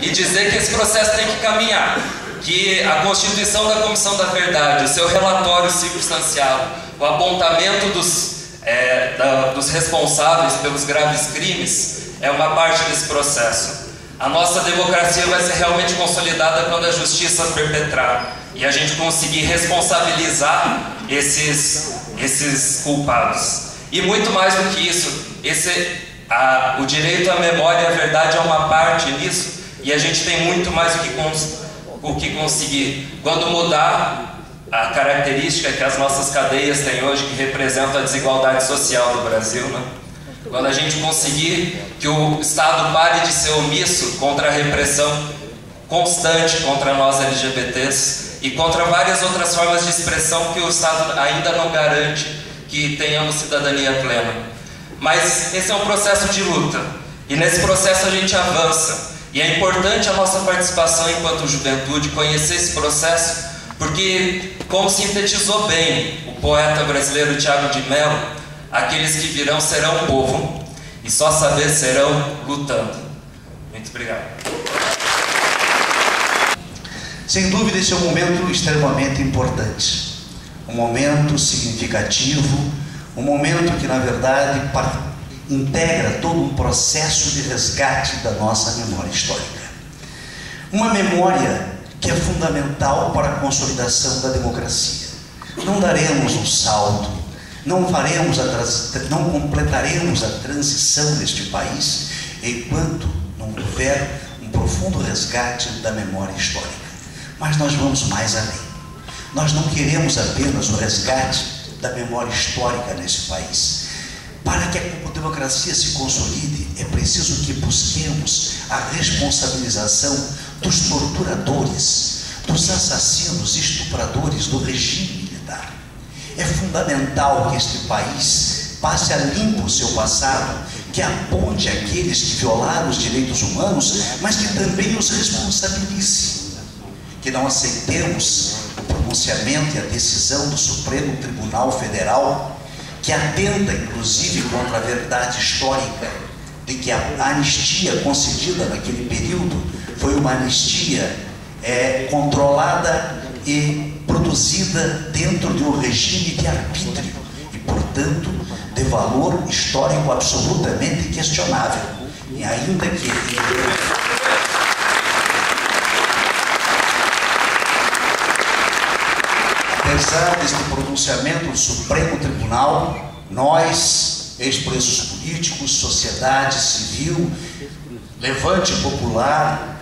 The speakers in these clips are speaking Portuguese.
e dizer que esse processo tem que caminhar, que a constituição da Comissão da Verdade, o seu relatório circunstanciado, o apontamento dos responsáveis pelos graves crimes é uma parte desse processo. A nossa democracia vai ser realmente consolidada quando a justiça perpetrar e a gente conseguir responsabilizar esses culpados. E muito mais do que isso, o direito à memória e à verdade é uma parte nisso, e a gente tem muito mais o que conseguir. Quando mudar a característica que as nossas cadeias têm hoje, que representa a desigualdade social do Brasil, né? Quando a gente conseguir que o Estado pare de ser omisso contra a repressão constante contra nós LGBTs e contra várias outras formas de expressão que o Estado ainda não garante que tenhamos cidadania plena. Mas esse é um processo de luta, e nesse processo a gente avança, e é importante a nossa participação enquanto juventude, conhecer esse processo, porque, como sintetizou bem o poeta brasileiro Tiago de Mello, aqueles que virão serão povo, e só saber serão lutando. Muito obrigado. Sem dúvida, esse é um momento extremamente importante, um momento significativo, um momento que, na verdade, integra todo um processo de resgate da nossa memória histórica. Uma memória que é fundamental para a consolidação da democracia. Não daremos um salto, não completaremos a transição deste país enquanto não houver um profundo resgate da memória histórica. Mas nós vamos mais além. Nós não queremos apenas o resgate da memória histórica nesse país. Para que a democracia se consolide, é preciso que busquemos a responsabilização dos torturadores, dos assassinos e estupradores do regime militar. É fundamental que este país passe a limpo o seu passado, que aponte aqueles que violaram os direitos humanos, mas que também os responsabilize. Que não aceitemos o pronunciamento e a decisão do Supremo Tribunal Federal, que atenta, inclusive, contra a verdade histórica de que a anistia concedida naquele período foi uma anistia controlada e produzida dentro de um regime de arbítrio e, portanto, de valor histórico absolutamente questionável. E ainda que apesar deste pronunciamento do Supremo Tribunal, nós, ex-presos políticos, sociedade civil, levante popular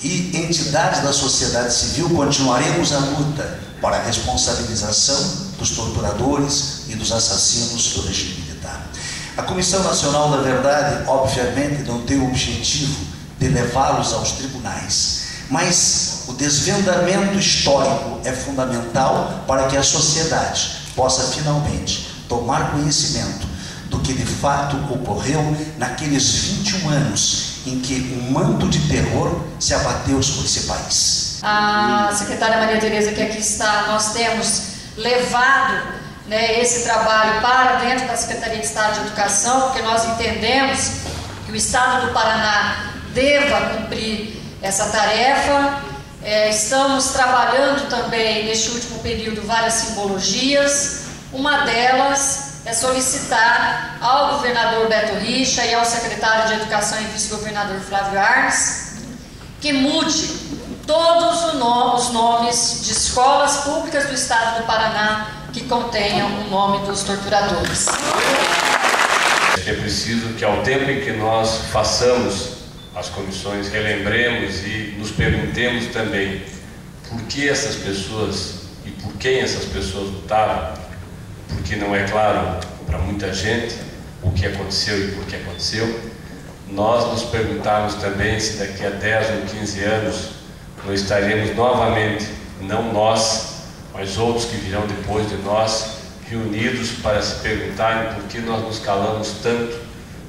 e entidades da sociedade civil continuaremos a luta para a responsabilização dos torturadores e dos assassinos do regime militar. A Comissão Nacional da Verdade, obviamente, não tem o objetivo de levá-los aos tribunais, mas o desvendamento histórico é fundamental para que a sociedade possa finalmente tomar conhecimento do que de fato ocorreu naqueles 21 anos em que um manto de terror se abateu sobre esse país. A secretária Maria Tereza, que aqui está, nós temos levado esse trabalho para dentro da Secretaria de Estado de Educação, porque nós entendemos que o Estado do Paraná deva cumprir essa tarefa. Estamos trabalhando também, neste último período, várias simbologias. Uma delas é solicitar ao governador Beto Richa e ao secretário de Educação e vice-governador Flávio Arnes que mude todos os nomes de escolas públicas do Estado do Paraná que contenham o nome dos torturadores. É preciso que, ao tempo em que nós façamos as comissões, relembremos e nos perguntemos também por que essas pessoas e por quem essas pessoas lutaram, porque não é claro para muita gente o que aconteceu e por que aconteceu. Nós nos perguntarmos também se daqui a 10 ou 15 anos nós estaremos novamente, não nós, mas outros que virão depois de nós, reunidos para se perguntarem por que nós nos calamos tanto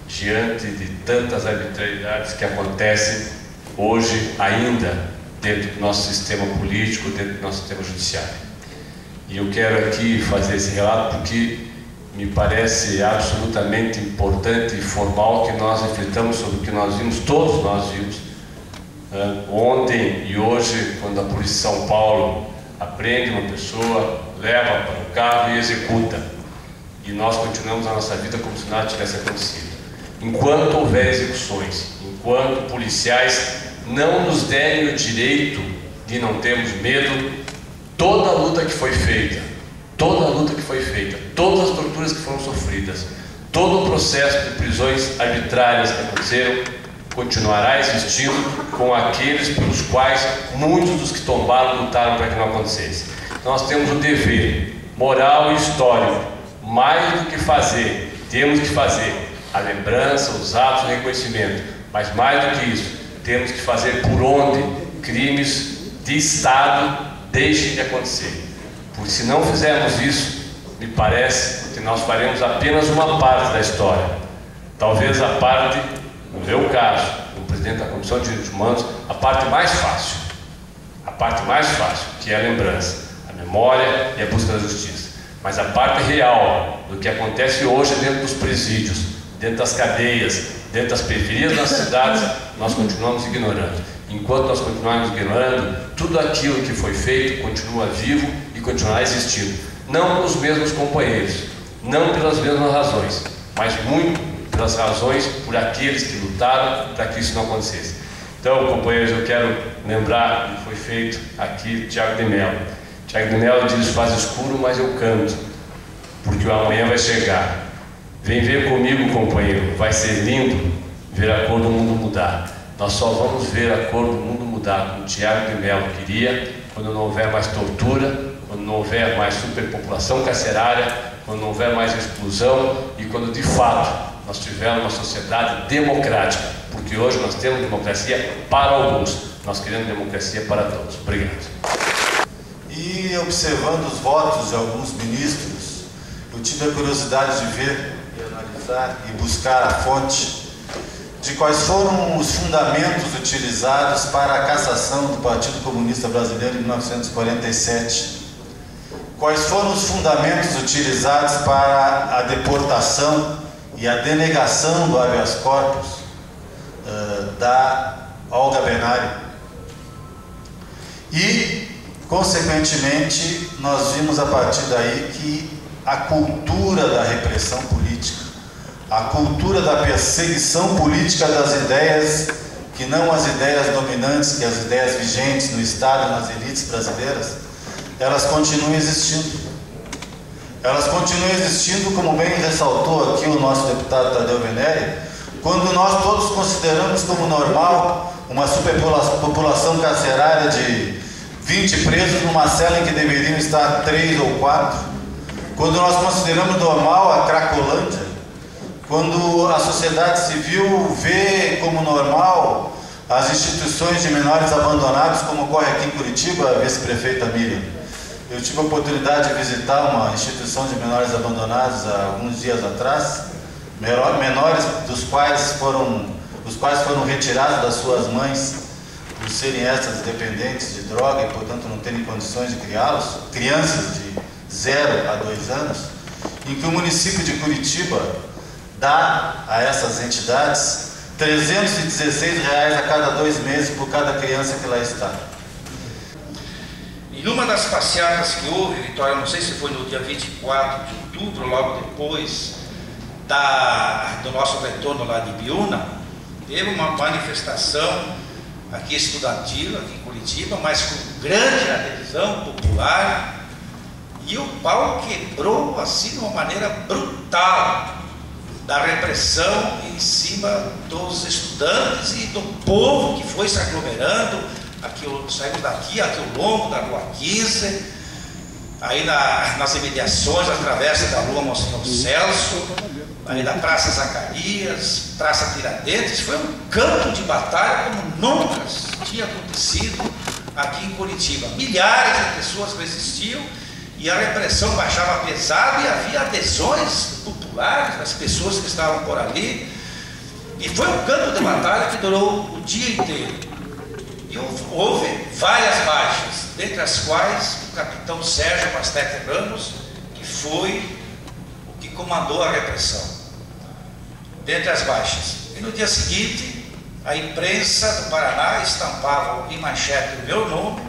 diante de tantas arbitrariedades que acontecem hoje ainda dentro do nosso sistema político, dentro do nosso sistema judiciário. E eu quero aqui fazer esse relato porque me parece absolutamente importante e formal que nós reflitamos sobre o que nós vimos, todos nós vimos, Ontem e hoje, quando a Polícia de São Paulo aprende uma pessoa, leva para o carro e executa. E nós continuamos a nossa vida como se nada tivesse acontecido. Enquanto houver execuções, enquanto policiais não nos derem o direito de não termos medo, toda a luta que foi feita, todas as torturas que foram sofridas, todo o processo de prisões arbitrárias que aconteceram, continuará existindo com aqueles pelos quais muitos dos que tombaram lutaram para que não acontecesse. Nós temos o dever moral e histórico, mais do que fazer, temos que fazer a lembrança, os atos, o reconhecimento, mas mais do que isso, temos que fazer por onde crimes de Estado deixem de acontecer. Porque se não fizermos isso, me parece que nós faremos apenas uma parte da história. Talvez a parte, no meu caso, como presidente da Comissão de Direitos Humanos, a parte mais fácil, que é a lembrança, a memória e a busca da justiça. Mas a parte real do que acontece hoje dentro dos presídios, dentro das cadeias, dentro das periferias das cidades, nós continuamos ignorando. Enquanto nós continuarmos ignorando, tudo aquilo que foi feito continua vivo e continuará existindo. Não pelos mesmos companheiros, não pelas mesmas razões, mas muito pelas razões por aqueles que lutaram para que isso não acontecesse. Então, companheiros, eu quero lembrar que foi feito aqui Tiago de Mello. Tiago de Mello diz: faz escuro, mas eu canto, porque o amanhã vai chegar. Vem ver comigo, companheiro, vai ser lindo ver a cor do mundo mudar. Nós só vamos ver a cor do mundo mudar como Tiago de Mello queria, quando não houver mais tortura, quando não houver mais superpopulação carcerária, quando não houver mais exclusão e quando de fato nós tivermos uma sociedade democrática, porque hoje nós temos democracia para alguns, nós queremos democracia para todos. Obrigado. E observando os votos de alguns ministros, eu tive a curiosidade de ver e analisar e buscar a fonte de quais foram os fundamentos utilizados para a cassação do Partido Comunista Brasileiro em 1947. Quais foram os fundamentos utilizados para a deportação e a denegação do habeas corpus da Olga Benário. E, consequentemente, nós vimos a partir daí que a cultura da repressão política, a cultura da perseguição política das ideias, que não as ideias dominantes, que as ideias vigentes no Estado e nas elites brasileiras, elas continuam existindo. Elas continuam existindo, como bem ressaltou aqui o nosso deputado Tadeu Venere, quando nós todos consideramos como normal uma superpopulação carcerária de 20 presos numa cela em que deveriam estar 3 ou 4, quando nós consideramos normal a Cracolândia, quando a sociedade civil vê como normal as instituições de menores abandonados, como ocorre aqui em Curitiba, a vice-prefeita Miriam. Eu tive a oportunidade de visitar uma instituição de menores abandonados há alguns dias atrás, menores os quais foram retirados das suas mães por serem essas dependentes de droga e, portanto, não terem condições de criá-los, crianças de 0 a 2 anos, em que o município de Curitiba dá a essas entidades R$ 316 a cada 2 meses por cada criança que lá está. E numa das passeatas que houve, Vitória, não sei se foi no dia 24 de outubro, logo depois do nosso retorno lá de Ibiúna, teve uma manifestação aqui estudantil, aqui em Curitiba, mas com grande adesão popular, e o pau quebrou assim de uma maneira brutal da repressão em cima dos estudantes e do povo que foi se aglomerando. Aqui, saímos daqui, aqui ao longo da Rua 15, aí nas imediações da travessa da Rua Monsenhor Celso, aí da Praça Zacarias, Praça Tiradentes. Foi um campo de batalha como nunca tinha acontecido aqui em Curitiba. Milhares de pessoas resistiam e a repressão baixava pesado e havia adesões populares das pessoas que estavam por ali. E foi um campo de batalha que durou o dia inteiro. E houve várias baixas, dentre as quais o capitão Sérgio Pastete Ramos, que foi o que comandou a repressão, dentre as baixas. E no dia seguinte, a imprensa do Paraná estampava em manchete o meu nome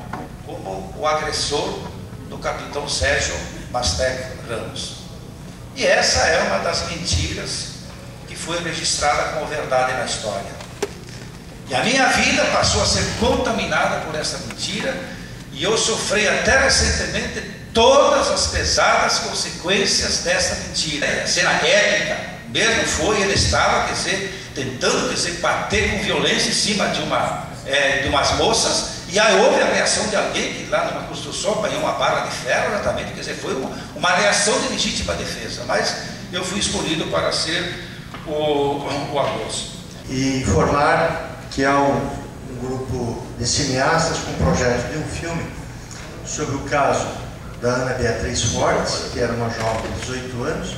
como o agressor do capitão Sérgio Mastec Ramos. E essa é uma das mentiras que foi registrada como verdade na história. E a minha vida passou a ser contaminada por essa mentira, e eu sofri até recentemente todas as pesadas consequências dessa mentira. A cena épica mesmo foi, ele estava, tentando, bater com violência em cima de umas moças, e aí houve a reação de alguém que lá numa construção apanhou uma barra de ferro, exatamente, foi uma reação de legítima defesa, mas eu fui escolhido para ser o Agosto. E informar que há um grupo de cineastas com um projeto de um filme sobre o caso da Ana Beatriz Fortes, que era uma jovem de 18 anos,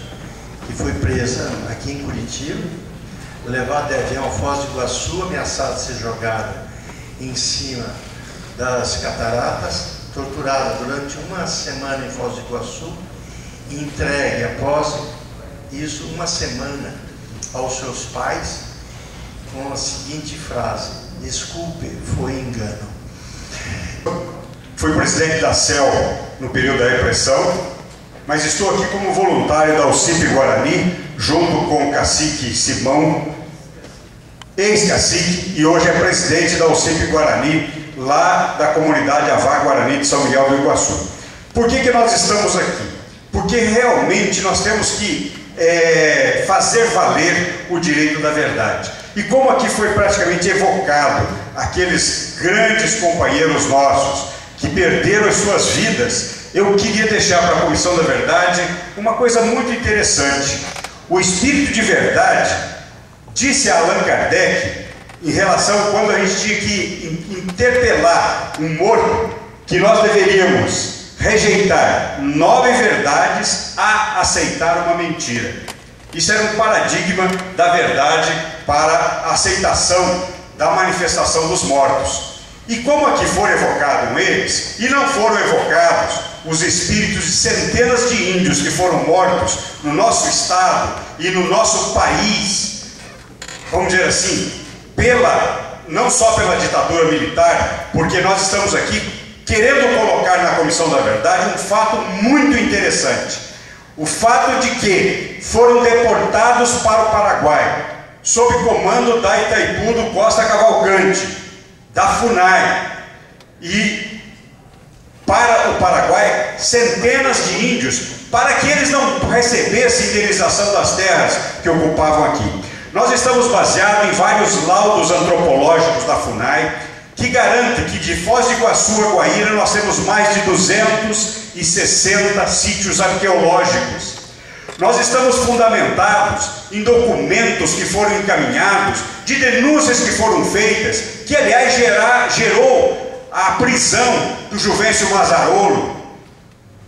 que foi presa aqui em Curitiba, levada de avião a Foz do Iguaçu, ameaçada de ser jogada em cima das cataratas, torturada durante uma semana em Foz do Iguaçu, e entregue após isso uma semana aos seus pais com a seguinte frase: desculpe, foi engano. Fui presidente da CEL no período da repressão, mas estou aqui como voluntário da UCIP Guarani, junto com o cacique Simão, ex-cacique, e hoje é presidente da UCIP Guarani, lá da comunidade Avá Guarani de São Miguel do Iguaçu. Por que nós estamos aqui? Porque realmente nós temos que fazer valer o direito da verdade. E como aqui foi praticamente evocado aqueles grandes companheiros nossos que perderam as suas vidas, eu queria deixar para a Comissão da Verdade uma coisa muito interessante. O espírito de verdade, disse Allan Kardec, em relação quando a gente tinha que interpelar um morto, que nós deveríamos rejeitar 9 verdades a aceitar uma mentira. Isso era um paradigma da verdade para a aceitação da manifestação dos mortos. E como aqui foram evocados eles, e não foram evocados os espíritos de centenas de índios que foram mortos no nosso estado e no nosso país, vamos dizer assim, não só pela ditadura militar, porque nós estamos aqui querendo colocar na Comissão da Verdade um fato muito interessante. O fato de que foram deportados para o Paraguai, sob comando da Itaipu do Costa Cavalcante, da FUNAI, e para o Paraguai centenas de índios, para que eles não recebessem indenização das terras que ocupavam aqui. Nós estamos baseados em vários laudos antropológicos da FUNAI, que garante que de Foz do Iguaçu a Guaíra nós temos mais de 260 sítios arqueológicos. Nós estamos fundamentados em documentos que foram encaminhados, de denúncias que foram feitas, que aliás gerou a prisão do Juvencio Mazzarolo,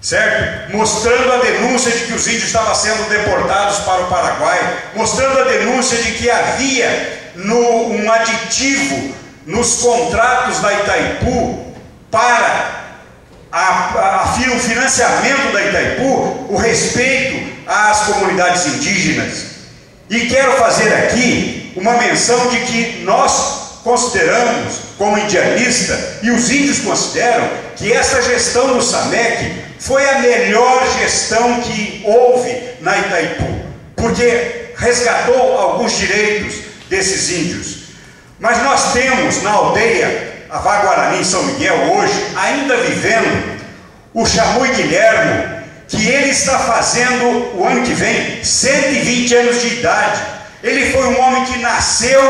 certo? Mostrando a denúncia de que os índios estavam sendo deportados para o Paraguai, mostrando a denúncia de que havia um aditivo nos contratos da Itaipu para o financiamento da Itaipu, o respeito às comunidades indígenas. E quero fazer aqui uma menção de que nós consideramos, como indianista, e os índios consideram, que essa gestão do SAMEC foi a melhor gestão que houve na Itaipu, porque resgatou alguns direitos desses índios. Mas nós temos na aldeia Avá Guarani em São Miguel hoje, ainda vivendo, o Chamui Guilherme, que ele está fazendo o ano que vem 120 anos de idade. Ele foi um homem que nasceu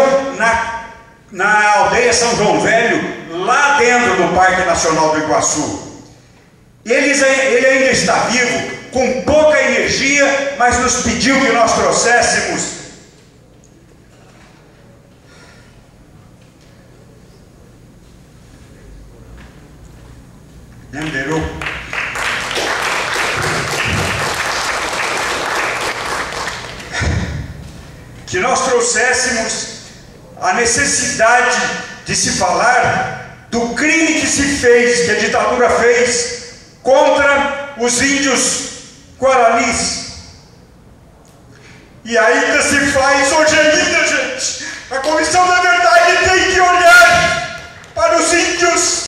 na aldeia São João Velho, lá dentro do Parque Nacional do Iguaçu. Ele ainda está vivo, com pouca energia, mas nos pediu que nós trouxéssemos que nós trouxéssemos a necessidade de se falar do crime que se fez, que a ditadura fez contra os índios guaranis. E ainda se faz hoje ainda, gente, A Comissão da Verdade tem que olhar para o